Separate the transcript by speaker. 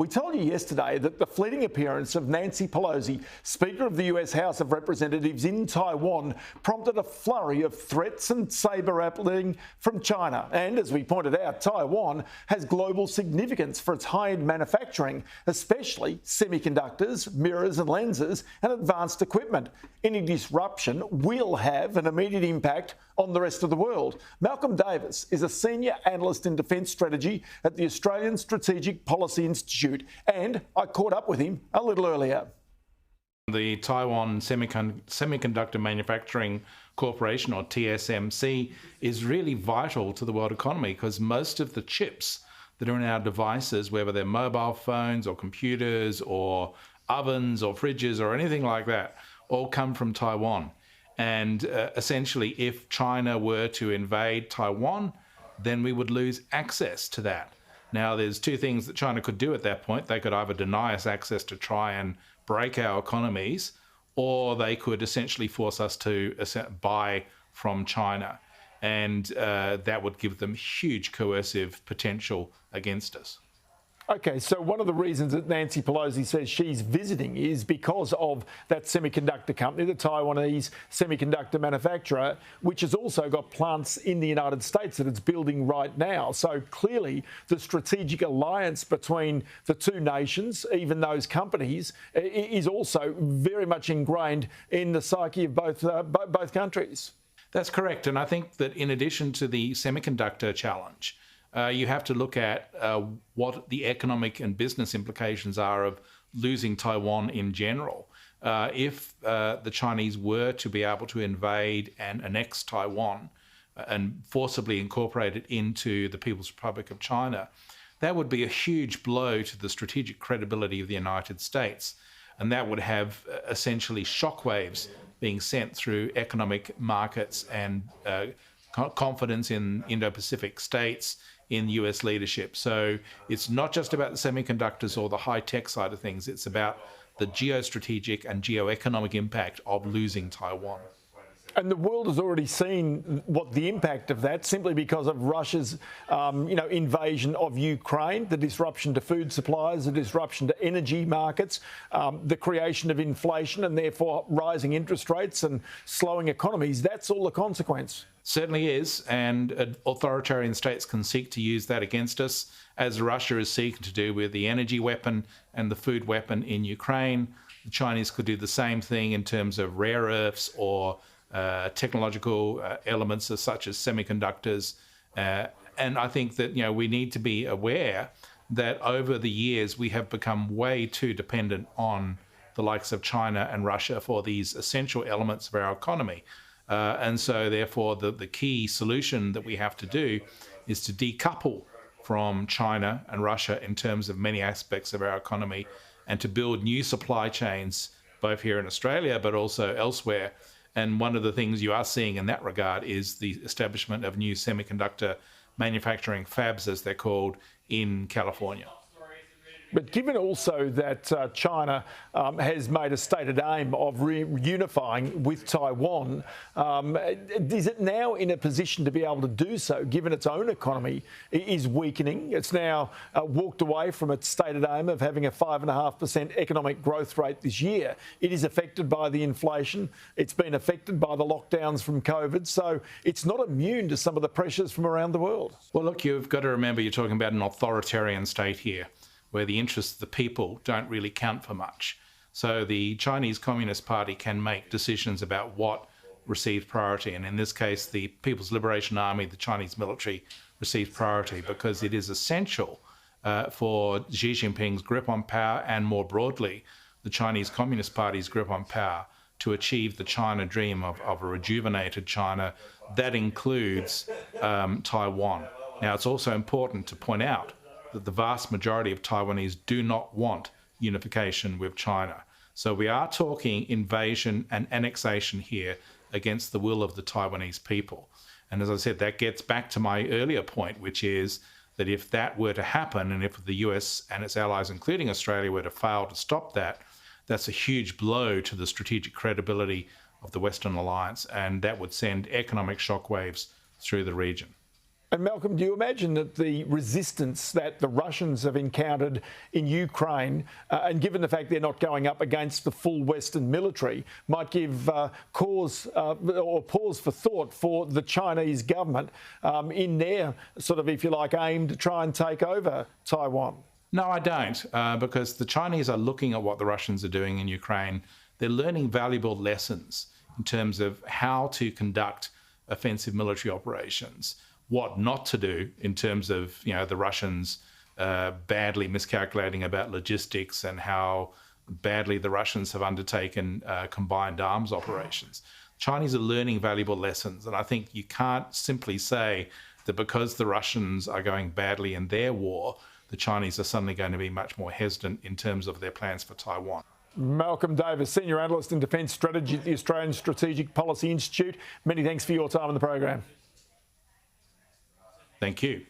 Speaker 1: We told you yesterday that the fleeting appearance of Nancy Pelosi, Speaker of the US House of Representatives in Taiwan, prompted a flurry of threats and saber-rattling from China. And as we pointed out, Taiwan has global significance for its high-end manufacturing, especially semiconductors, mirrors and lenses, and advanced equipment. Any disruption will have an immediate impact on the rest of the world. Malcolm Davis is a senior analyst in defence strategy at the Australian Strategic Policy Institute, and I caught up with him a little earlier.
Speaker 2: The Taiwan Semiconductor Manufacturing Corporation, or TSMC, is really vital to the world economy because most of the chips that are in our devices, whether they're mobile phones or computers or ovens or fridges or anything like that, all come from Taiwan. And essentially, if China were to invade Taiwan, then we would lose access to that. Now, there's two things that China could do at that point. They could either deny us access to try and break our economies, or they could essentially force us to buy from China. And that would give them huge coercive potential against us.
Speaker 1: Okay, so one of the reasons that Nancy Pelosi says she's visiting is because of that semiconductor company, the Taiwanese semiconductor manufacturer, which has also got plants in the United States that it's building right now. So clearly the strategic alliance between the two nations, even those companies, is also very much ingrained in the psyche of both countries.
Speaker 2: That's correct. And I think that in addition to the semiconductor challenge, you have to look at what the economic and business implications are of losing Taiwan in general. If the Chinese were to be able to invade and annex Taiwan and forcibly incorporate it into the People's Republic of China, that would be a huge blow to the strategic credibility of the United States. And that would have essentially shockwaves being sent through economic markets and confidence in Indo-Pacific states, in US leadership. So it's not just about the semiconductors or the high-tech side of things, it's about the geostrategic and geoeconomic impact of losing Taiwan.
Speaker 1: And the world has already seen what the impact of that, simply because of Russia's invasion of Ukraine, the disruption to food supplies, the disruption to energy markets, the creation of inflation and therefore rising interest rates and slowing economies. That's all the consequence.
Speaker 2: Certainly is, and authoritarian states can seek to use that against us, as Russia is seeking to do with the energy weapon and the food weapon in Ukraine. The Chinese could do the same thing in terms of rare earths or technological elements such as semiconductors. And I think that we need to be aware that over the years we have become way too dependent on the likes of China and Russia for these essential elements of our economy. And so therefore the key solution that we have to do is to decouple from China and Russia in terms of many aspects of our economy and to build new supply chains both here in Australia but also elsewhere. And one of the things you are seeing in that regard is the establishment of new semiconductor manufacturing fabs, as they're called, in California.
Speaker 1: But given also that China has made a stated aim of reunifying with Taiwan, is it now in a position to be able to do so, given its own economy is weakening? It's now walked away from its stated aim of having a 5.5% economic growth rate this year. It is affected by the inflation. It's been affected by the lockdowns from COVID. So it's not immune to some of the pressures from around the world.
Speaker 2: Well, look, you've got to remember you're talking about an authoritarian state here, where the interests of the people don't really count for much. So the Chinese Communist Party can make decisions about what receives priority. And in this case, the People's Liberation Army, the Chinese military, receives priority because it is essential for Xi Jinping's grip on power and, more broadly, the Chinese Communist Party's grip on power to achieve the China dream of a rejuvenated China. That includes Taiwan. Now, it's also important to point out that the vast majority of Taiwanese do not want unification with China. So we are talking invasion and annexation here against the will of the Taiwanese people. And as I said, that gets back to my earlier point, which is that if that were to happen, and if the US and its allies, including Australia, were to fail to stop that, that's a huge blow to the strategic credibility of the Western alliance, and that would send economic shockwaves through the region.
Speaker 1: And Malcolm, do you imagine that the resistance that the Russians have encountered in Ukraine, and given the fact they're not going up against the full Western military, might give cause or pause for thought for the Chinese government in their sort of, if you like, aim to try and take over Taiwan?
Speaker 2: No, I don't, because the Chinese are looking at what the Russians are doing in Ukraine. They're learning valuable lessons in terms of how to conduct offensive military operations, what not to do in terms of, the Russians badly miscalculating about logistics and how badly the Russians have undertaken combined arms operations. Chinese are learning valuable lessons, and I think you can't simply say that because the Russians are going badly in their war, the Chinese are suddenly going to be much more hesitant in terms of their plans for Taiwan.
Speaker 1: Malcolm Davis, Senior Analyst in Defence Strategy at the Australian Strategic Policy Institute. Many thanks for your time on the program.
Speaker 2: Thank you.